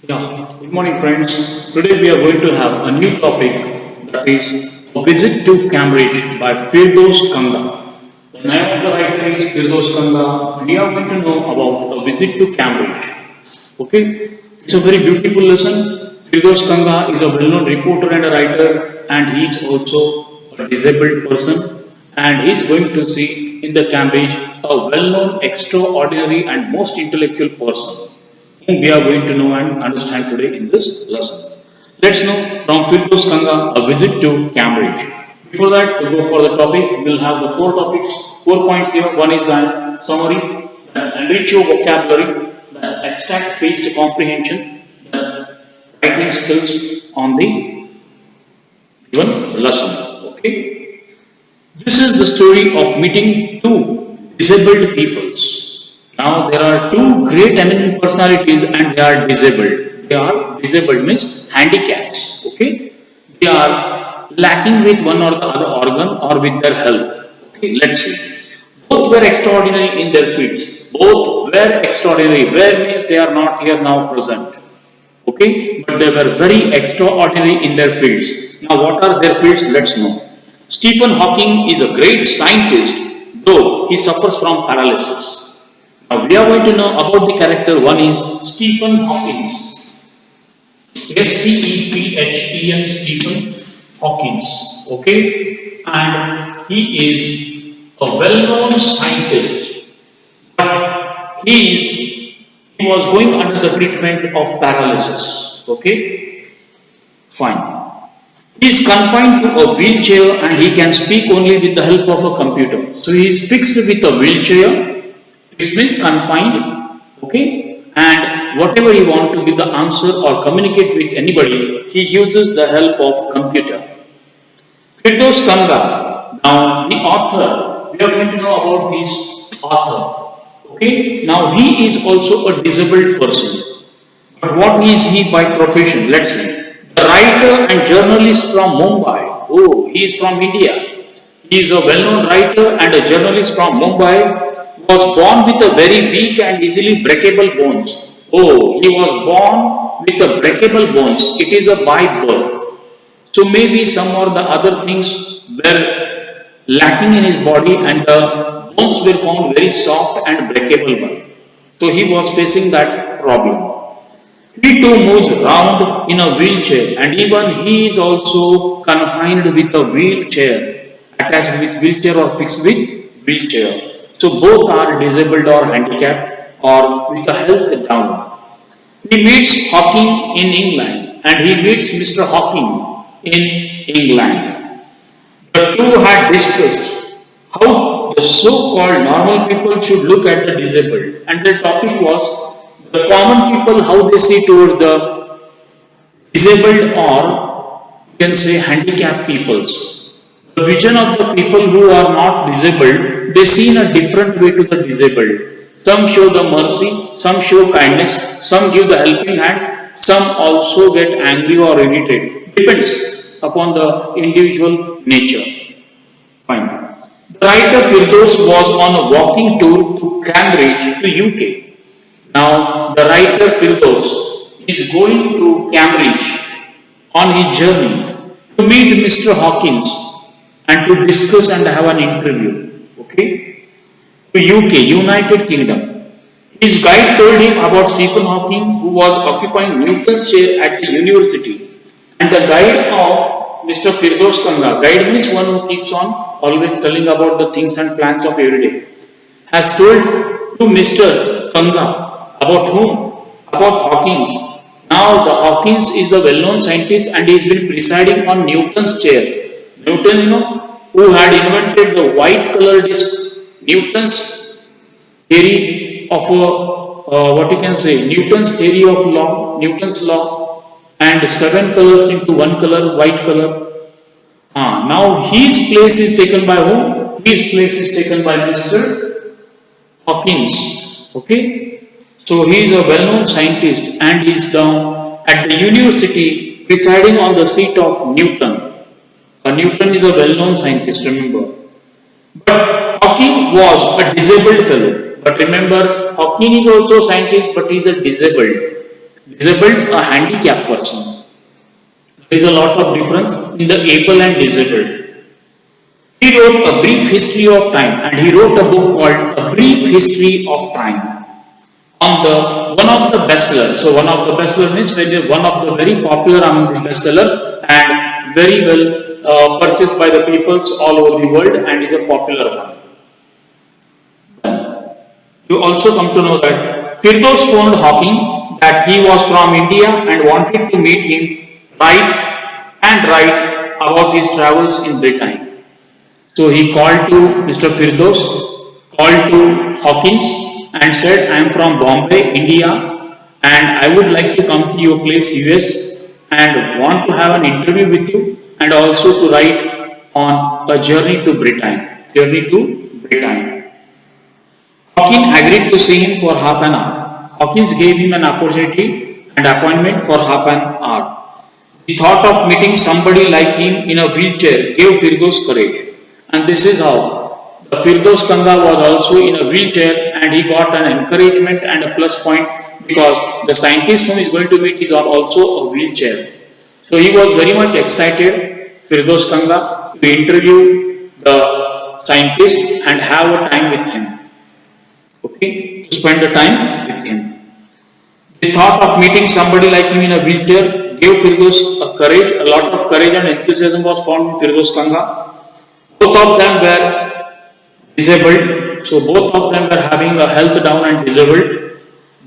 Yeah, good morning, friends. Today we are going to have a new topic, that is a visit to Cambridge by Firdos Kanga. The name of the writer is Firdos Kanga. We are going to know about a visit to Cambridge. Okay, it's a very beautiful lesson. Firdos Kanga is a well-known reporter and a writer, and he is also a disabled person. And he is going to see in the Cambridge a well-known, extraordinary, and most intellectual person whom we are going to know and understand today in this lesson. Let's know from Firdaus Kanga a visit to Cambridge. Before that, to go for the topic, we'll have the four topics, 4 points here. One is the summary, the enrich your vocabulary, the extract based comprehension, the writing skills on the given lesson. Okay. This is the story of meeting two disabled peoples. Now there are two great eminent personalities and they are disabled. They are disabled means handicaps. Okay, they are lacking with one or the other organ or with their health. Okay, let's see. Both were extraordinary in their fields. Both were extraordinary. Where means they are not here now present. Okay, but they were very extraordinary in their fields. Now, what are their fields? Let's know. Stephen Hawking is a great scientist, though he suffers from paralysis. Now, we are going to know about the character. One is Stephen Hawking. Stephen Stephen Hawking. Okay, and he is a well-known scientist, but he was going under the treatment of paralysis. Okay, fine. He is confined to a wheelchair and he can speak only with the help of a computer. So he is fixed with a wheelchair. This means confined. Okay, and whatever he want to give the answer or communicate with anybody, he uses the help of computer. Firdaus Kanga. Now the author. We are going to know about this author. Okay, now he is also a disabled person. But what is he by profession? Let's see. The writer and journalist from Mumbai. Oh, he is from India. He is a well-known writer and a journalist from Mumbai. Was born with a very weak and easily breakable bones. Oh, he was born with a breakable bones. It is a by birth. So maybe some or the other things were lacking in his body and the bones were found very soft and breakable one. So he was facing that problem. He too moves round in a wheelchair and even he is also confined with a wheelchair, attached with wheelchair or fixed with wheelchair. So both are disabled or handicapped or with a health down. He meets Hawking in England and he meets Mr. Hawking in England. The two had discussed how the so-called normal people should look at the disabled and the topic was the common people how they see towards the disabled or you can say handicapped peoples. The vision of the people who are not disabled, they see in a different way to the disabled. Some show the mercy, some show kindness, some give the helping hand, some also get angry or irritated. Depends upon the individual nature. Fine. The writer Firdaus was on a walking tour to Cambridge to UK. Now, the writer Firdaus is going to Cambridge on his journey to meet Mr. Hawkins and to discuss and have an interview. Okay? To UK, United Kingdom. His guide told him about Stephen Hawking, who was occupying Newton's chair at the university. And the guide of Mr. Firdaus Kanga, guide means one who keeps on always telling about the things and plans of every day, has told to Mr. Kanga about whom? About Hawkins. Now the Hawkins is the well-known scientist and he has been presiding on Newton's chair. Newton, who had invented the white color disc, Newton's theory of what you can say, Newton's theory of law, Newton's law, and seven colors into one color, white color. Now his place is taken by whom? His place is taken by Mr. Hawkins. Okay. So he is a well-known scientist and he is down at the university presiding on the seat of Newton. Newton is a well-known scientist, remember. But Hawking was a disabled fellow. But remember, Hawking is also a scientist but he is a disabled. disabled, a handicapped person. There is a lot of difference in the able and disabled. He wrote a brief history of time, and he wrote a book called A Brief History of Time on the one of the bestsellers. So one of the bestsellers means maybe one of the very popular among the bestsellers and very well purchased by the peoples all over the world and is a popular one. You also come to know that Firdaus phoned Hawking that he was from India and wanted to meet him, write about his travels in Britain. So he called to Mr. Firdaus, called to Hawkins and said, I am from Bombay, India, and I would like to come to your place, US, and want to have an interview with you and also to write on a journey to Britain. Hawkins agreed to see him for half an hour. Hawkins gave him an opportunity and appointment for half an hour. The thought of meeting somebody like him in a wheelchair gave Firdaus courage. And this is how the Firdaus Kanga was also in a wheelchair and he got an encouragement and a plus point because the scientist whom he is going to meet is also a wheelchair. So he was very much excited, Firdaus Kanga, to interview the scientist and have a time with him. Okay, to spend the time with him. The thought of meeting somebody like him in a wheelchair gave Firdaus a lot of courage and enthusiasm was found in Firdaus Kanga. Both of them were disabled, so both of them were having a health down and disabled.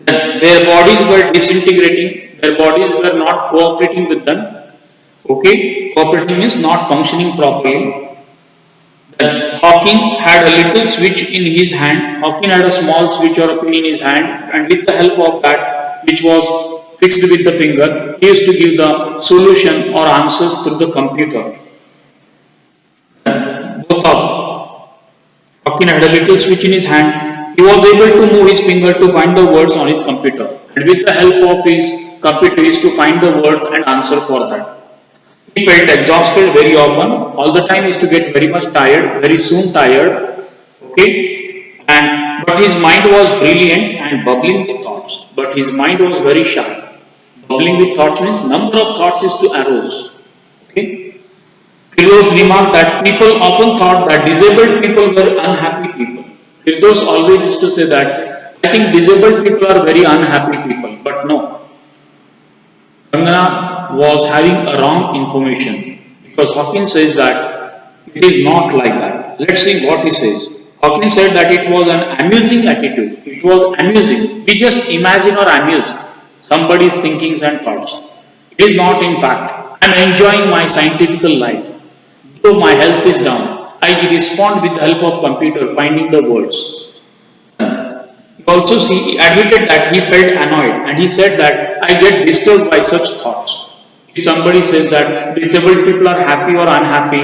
Their bodies were disintegrating, their bodies were not cooperating with them. Okay, cooperating means not functioning properly. Hawking had a little switch in his hand. Hawking had a small switch or a pin in his hand, and with the help of that, which was fixed with the finger, he used to give the solution or answers through the computer. Hawking had a little switch in his hand. He was able to move his finger to find the words on his computer, and with the help of his computer, he used to find the words and answer for that. He felt exhausted very often. All the time he used to get very much tired, very soon tired. Okay, but his mind was brilliant and bubbling with thoughts. But his mind was very shy. Bubbling with thoughts means number of thoughts is to arouse. Okay. Firdaus remarked that people often thought that disabled people were unhappy people. Firdaus always used to say that I think disabled people are very unhappy people, but no. Kangana was having a wrong information because Hawkins says that it is not like that. Let's see what he says. Hawkins said that it was an amusing attitude. It was amusing. We just imagine or amuse somebody's thinkings and thoughts. It is not in fact. I am enjoying my scientific life. Though my health is down, I respond with the help of computer finding the words. Also he admitted that he felt annoyed and he said that I get disturbed by such thoughts. If somebody says that disabled people are happy or unhappy,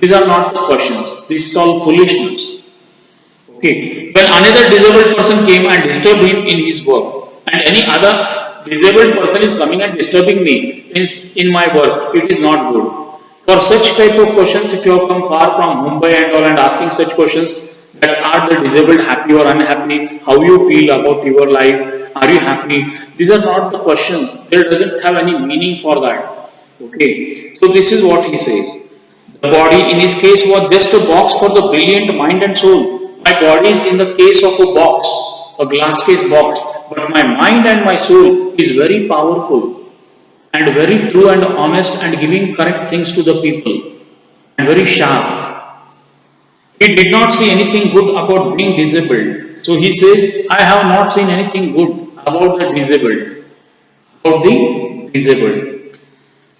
these are not the questions. This is all foolishness. Okay. When another disabled person came and disturbed him in his work and any other disabled person is coming and disturbing me in my work, it is not good. For such type of questions, if you have come far from Mumbai and all and asking such questions, that are the disabled happy or unhappy, how you feel about your life, are you happy? These are not the questions. There doesn't have any meaning for that. Okay. So this is what he says. The body in his case was just a box for the brilliant mind and soul. My body is in the case of a box, a glass case box, but my mind and my soul is very powerful and very true and honest and giving correct things to the people and very sharp. He did not see anything good about being disabled. So he says, I have not seen anything good about the disabled.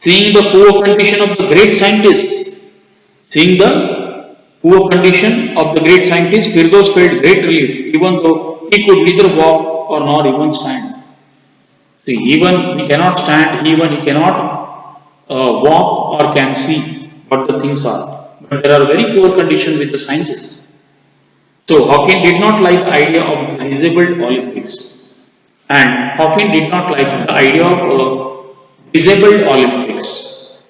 Seeing the poor condition of the great scientists, Firdaus felt great relief, even though he could neither walk or nor even stand. See, even he cannot stand, even he cannot walk or can see what the things are. But there are very poor conditions with the scientists. So Hawking did not like the idea of the disabled Olympics. And Hawking did not like the idea of disabled Olympics.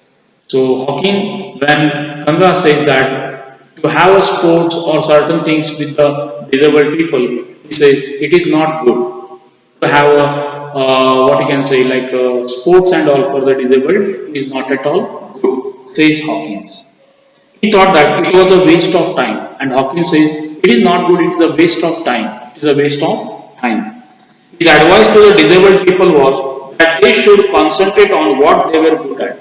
So Hawking, when Kanga says that to have a sports or certain things with the disabled people, he says it is not good to have what you can say, like sports and all for the disabled is not at all good, says Hawkins. He thought that it was a waste of time, and Hawkins says it is not good, it is a waste of time. It is a waste of time. His advice to the disabled people was that they should concentrate on what they were good at.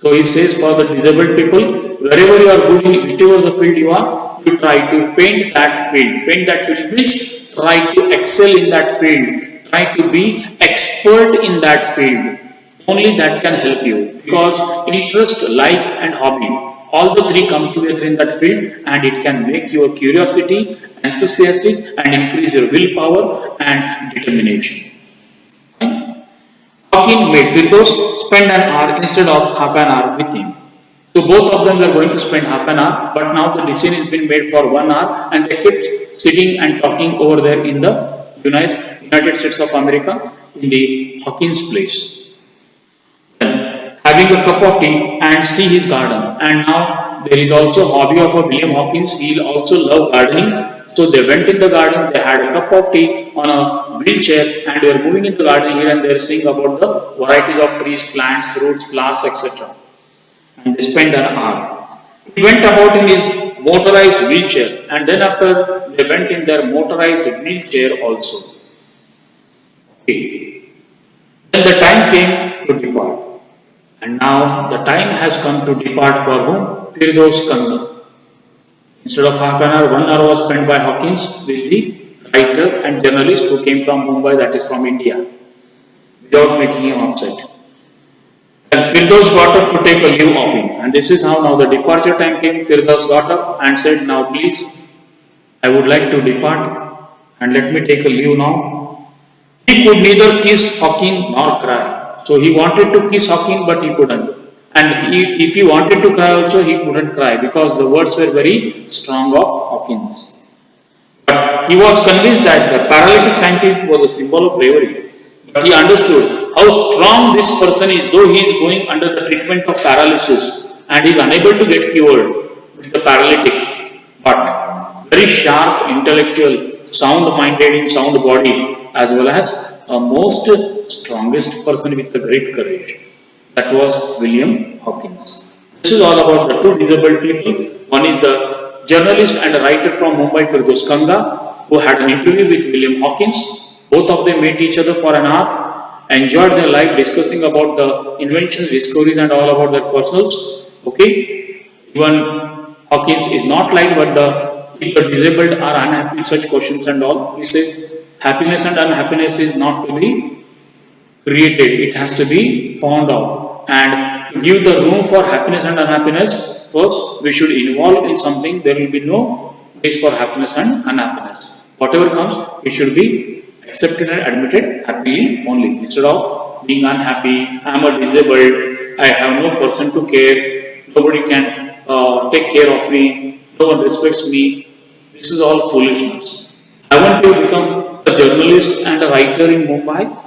So he says for the disabled people, wherever you are good in whichever the field you are, you try to paint that field. Paint that field means try to excel in that field. Try to be expert in that field. Only that can help you because interest, like and hobby, all the three come together in that field and it can make your curiosity enthusiastic and increase your willpower and determination. Fine? Hawking made Firdaus spend an hour instead of half an hour with him. So both of them were going to spend half an hour, but now the decision has been made for 1 hour and they kept sitting and talking over there in the United States of America in the Hawkins place. Having a cup of tea and see his garden. And now there is also hobby of a William Hawkins. He also loved gardening. So they went in the garden, they had a cup of tea on a wheelchair and they were moving in the garden here and there seeing about the varieties of trees, plants, fruits, flowers, etc. And they spent an hour. He went about in his motorized wheelchair and then after they went in their motorized wheelchair also. Okay. Then the time came to depart. And now the time has come to depart for whom? Firdaus Kanga. Instead of half an hour, 1 hour was spent by Hawkins with the writer and journalist who came from Mumbai, that is from India, without making him upset. And Firdaus got up to take a leave of him. And this is how now the departure time came. Firdaus got up and said, now please, I would like to depart and let me take a leave now. He could neither kiss Hawking nor cry. So he wanted to kiss Hawking but he couldn't. And if he wanted to cry also, he couldn't cry because the words were very strong of Hawkins. But he was convinced that the paralytic scientist was a symbol of bravery. But he understood how strong this person is, though he is going under the treatment of paralysis and is unable to get cured with the paralytic. But very sharp, intellectual, sound-minded in sound body, as well as a most strongest person with a great courage. That was William Hawkins. This is all about the two disabled people. One is the journalist and writer from Mumbai, Firdaus Kanga, who had an interview with William Hawkins. Both of them met each other for an hour, enjoyed their life discussing about the inventions, discoveries and all about their personals. Okay, even Hawkins is not like, but the people disabled are unhappy with such questions and all. He says happiness and unhappiness is not to be created, it has to be found out. And to give the room for happiness and unhappiness, first we should involve in something, there will be no place for happiness and unhappiness. Whatever comes, it should be accepted and admitted happily only. Instead of being unhappy, I am a disabled, I have no person to care, nobody can take care of me, no one respects me. This is all foolishness. I want to become a journalist and a writer in Mumbai.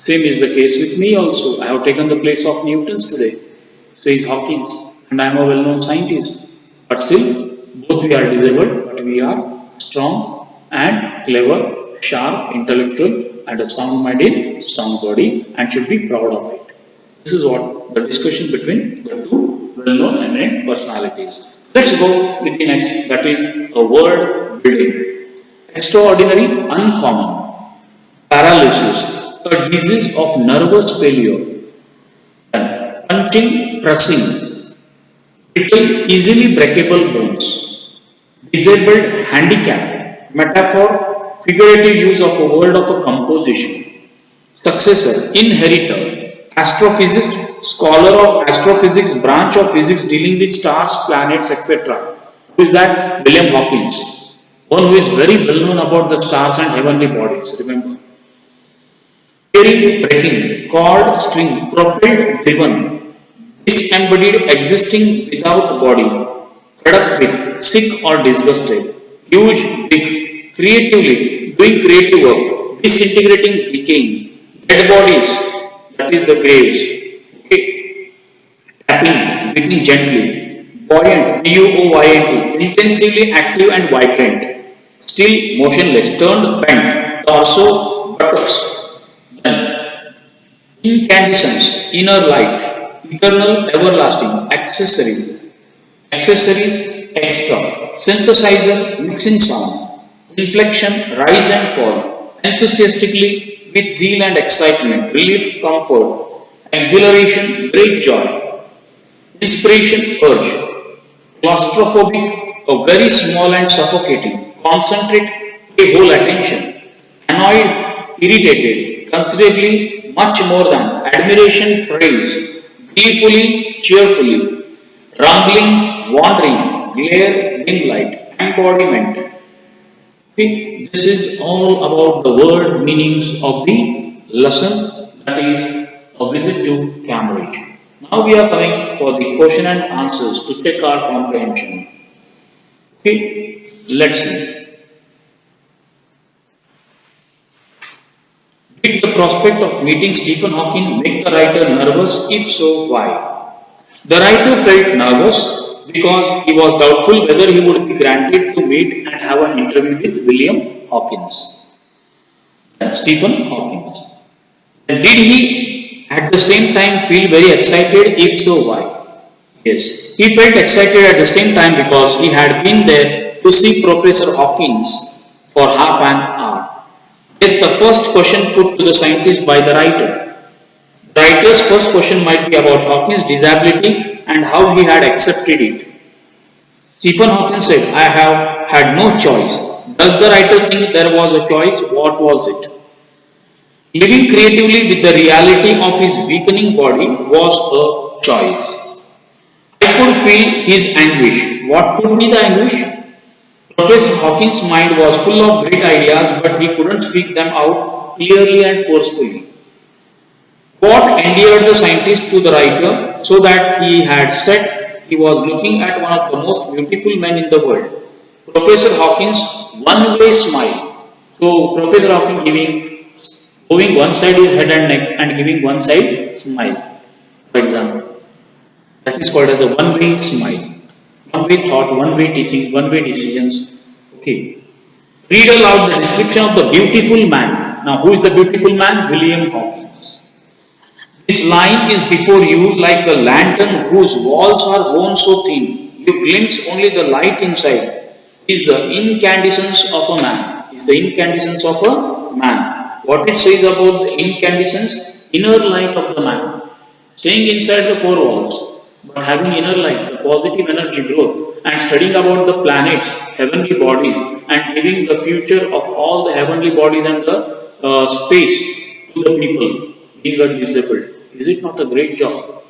Same is the case with me also. I have taken the place of Newton's today, says Hawkins, and I am a well-known scientist. But still, both we are disabled, but we are strong and clever, sharp, intellectual, and a sound-minded, sound body, and should be proud of it. This is what the discussion between the two well-known eminent personalities. Let's go with the next, that is a word building. Extraordinary, uncommon, paralysis, a disease of nervous failure, and punching, pressing, brittle, easily breakable bones, disabled, handicap, metaphor, figurative use of a word of a composition, successor, inheritor, astrophysicist, scholar of astrophysics, branch of physics dealing with stars, planets, etc. Who is that? William Hawkins, one who is very well known about the stars and heavenly bodies, remember. Carried, breaking, cord, string, propelled, driven, disembodied, existing without body, fed up with, sick or disgusted, huge, big, creatively, doing creative work, disintegrating, decaying, dead bodies, that is the graves, okay, tapping, beating gently, buoyant, buoyant, intensively active and vibrant, still motionless, turned, bent, torso, buttocks, incandescence, inner light, eternal, everlasting, accessories, extra, synthesizer, mixing sound, inflection, rise and fall, enthusiastically with zeal and excitement, relief, comfort, exhilaration, great joy, inspiration, urge, claustrophobic, a very small and suffocating, concentrate, pay whole attention, annoyed, irritated, considerably, much more than, admiration, praise, gleefully, cheerfully, rumbling, wandering, glare, dim light, embodiment. Okay, this is all about the word meanings of the lesson, that is a visit to Cambridge. Now we are coming for the question and answers to check our comprehension. Okay, let's see. Did the prospect of meeting Stephen Hawking make the writer nervous? If so, why? The writer felt nervous because he was doubtful whether he would be granted to meet and have an interview with William Hawkins. Stephen Hawking. And did he at the same time feel very excited? If so, why? Yes, he felt excited at the same time because he had been there to see Professor Hawkins for half an hour. Yes, the first question put to the scientist by the writer. The writer's first question might be about Hawkins' disability and how he had accepted it. Stephen Hawking said, I have had no choice. Does the writer think there was a choice? What was it? Living creatively with the reality of his weakening body was a choice. I could feel his anguish. What could be the anguish? Professor Hawkins' mind was full of great ideas, but he couldn't speak them out clearly and forcefully. What endeared the scientist to the writer so that he had said he was looking at one of the most beautiful men in the world. Professor Hawkins' one-way smile. So, Professor Hawking moving one side his head and neck and giving one side smile, for example. That is called as a one-way smile. One-way thought, one-way teaching, one-way decisions. Okay. Read aloud the description of the beautiful man. Now, who is the beautiful man? William Hawkins. This line is before you like a lantern whose walls are worn so thin, you glimpse only the light inside. Is the incandescence of a man. Is the incandescence of a man. What it says about the incandescence, inner light of the man. Staying inside the four walls, but having inner light, the positive energy growth, and studying about the planets, heavenly bodies, and giving the future of all the heavenly bodies and the space to the people being a disabled. Is it not a great job?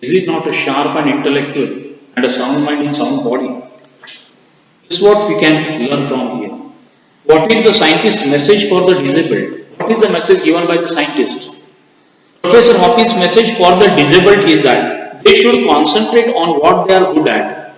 Is it not a sharp and intellectual and a sound mind in sound body? This is what we can learn from here. What is the scientist's message for the disabled? What is the message given by the scientist? Professor Hawkins' message for the disabled is that they should concentrate on what they are good at.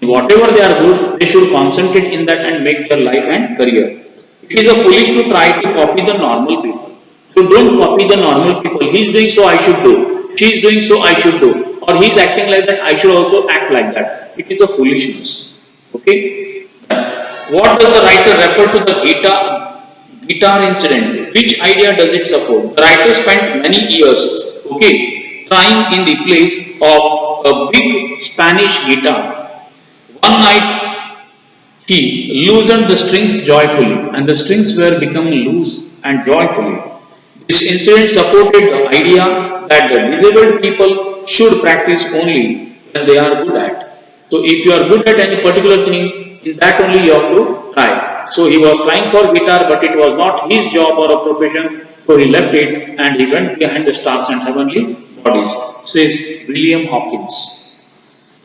Whatever they are good, they should concentrate in that and make their life and career. It is a foolish to try to copy the normal people. So don't copy the normal people. He is doing so I should do. She is doing so I should do. Or he is acting like that, I should also act like that. It is a foolishness. Okay. What does the writer refer to the guitar incident? Which idea does it support? The writer spent many years, okay, trying in the place of a big Spanish guitar. One night he loosened the strings joyfully, and the strings were becoming loose and joyfully. This incident supported the idea that the disabled people should practice only when they are good at. So if you are good at any particular thing, in that only you have to try. So he was trying for guitar, but it was not his job or a profession. So he left it and he went behind the stars and heavenly bodies. Says William Hawkins.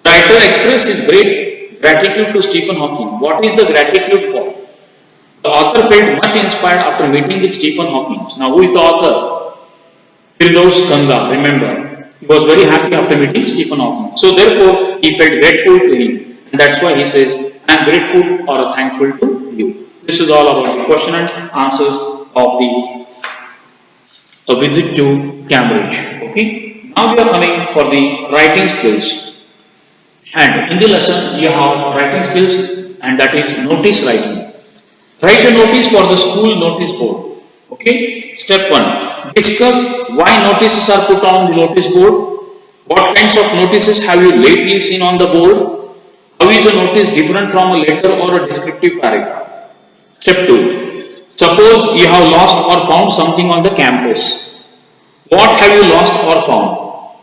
The writer expressed his great gratitude to Stephen Hawking. What is the gratitude for? The author felt much inspired after meeting with Stephen Hawking. Now, who is the author? Firdaus Kanga, remember. He was very happy after meeting Stephen Hawking. So, therefore, he felt grateful to him. And that's why he says, I am grateful or thankful to you. This is all about the question and answers of the a visit to Cambridge. Okay. Now we are coming for the writing skills. And in the lesson, you have writing skills, and that is notice writing. Write a notice for the school notice board. Okay. Step 1. discuss why notices are put on the notice board. What kinds of notices have you lately seen on the board? How is a notice different from a letter or a descriptive paragraph? Step 2. Suppose you have lost or found something on the campus. What have you lost or found?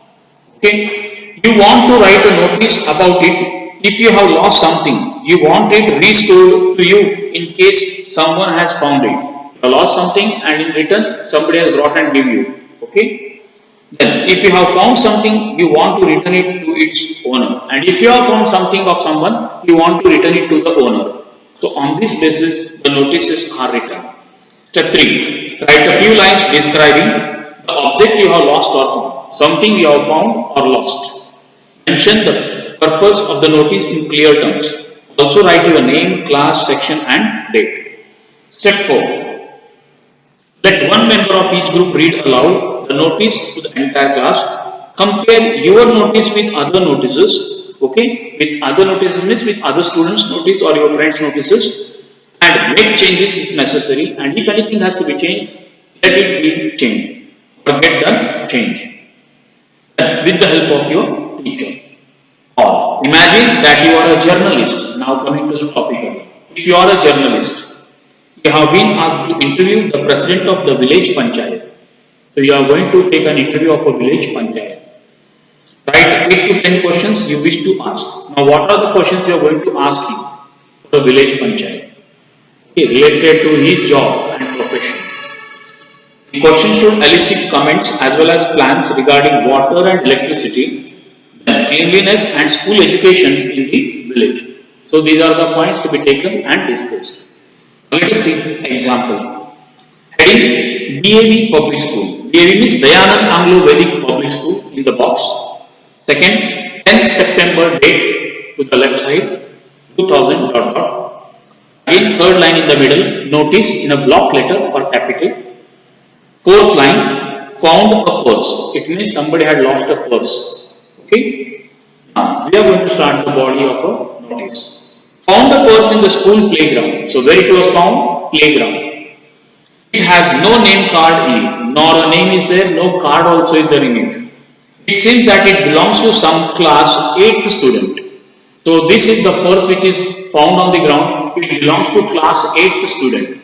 Okay. You want to write a notice about it. If you have lost something, you want it restored to you in case someone has found it. You have lost something and in return somebody has brought and give you. Okay. Then, if you have found something, you want to return it to its owner. And if you have found something of someone, you want to return it to the owner. So, on this basis, the notices are written. Step 3. Write a few lines describing the object you have lost or found. Something you have found or lost. Mention the purpose of the notice in clear terms. Also write your name, class, section and date. Step 4. Let one member of each group read aloud the notice to the entire class. Compare your notice with other notices. Okay, with other notices means with other students' notice or your friends' notices, and make changes if necessary. And if anything has to be changed, let it be changed or get done change with the help of your teacher. Or imagine that you are a journalist. Now coming to the topic. If you are a journalist, you have been asked to interview the president of the village panchayat. So you are going to take an interview of a village panchayat. Write 8 to 10 questions you wish to ask. Now what are the questions you are going to ask him for the village panchayat? Okay, related to his job and profession. The question should elicit comments as well as plans regarding water and electricity, cleanliness and school education in the village. So these are the points to be taken and discussed. Let us see example. Heading DAV Public School. DAV means Dayanand Anglo Vedic Public School in the box. Second, 10th September date to the left side, 2000 dot dot. Again, third line in the middle, notice in a block letter or capital. Fourth line, found a purse. It means somebody had lost a purse. Okay. Now, we are going to start the body of a notice. Found a purse in the school playground. So, where it was found? Playground. It has no name card in it. Nor a name is there, no card also is there in it. It seems that it belongs to some class 8th student. So, this is the purse which is found on the ground. It belongs to class 8th student.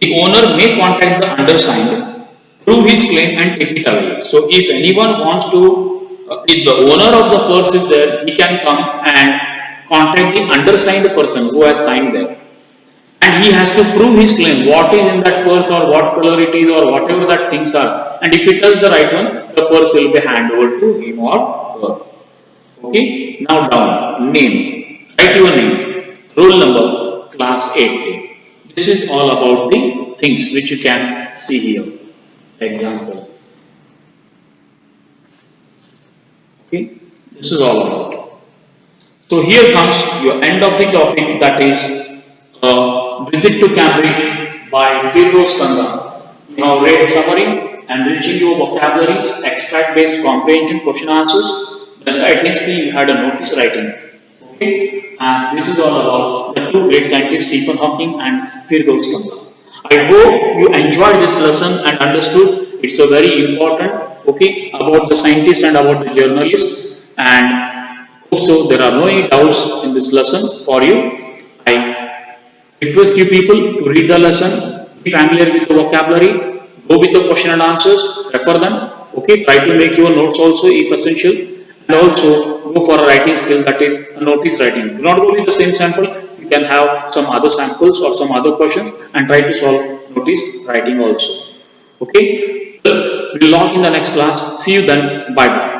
The owner may contact the undersigned, prove his claim and take it away. So, if anyone wants to, if the owner of the purse is there, he can come and contact the undersigned person who has signed there. And he has to prove his claim, what is in that purse or what color it is or whatever that things are. And if he tells the right one, the purse will be handed over to him or her. Okay, now down, name, write your name, roll number, class 8. This is all about the things which you can see here. Example. Okay, this is all about. So here comes your end of the topic, that is visit to Cambridge by Firdaus Khanna. You have read summary, enriching your vocabularies, extract based comprehension, question answers. Then writing skill, you had a notice writing. Okay, and this is all about the two great scientists, Stephen Hawking and Firdaus Khanna. I hope you enjoyed this lesson and understood it's a very important, okay, about the scientist and about the journalist. And also there are no any doubts in this lesson for you. I request you people to read the lesson, be familiar with the vocabulary, go with the question and answers, refer them, okay, try to make your notes also if essential, and also go for a writing skill, that is a notice writing. Do not go with the same sample, you can have some other samples or some other questions and try to solve notice writing also. Okay, we'll log in the next class. See you then. Bye bye.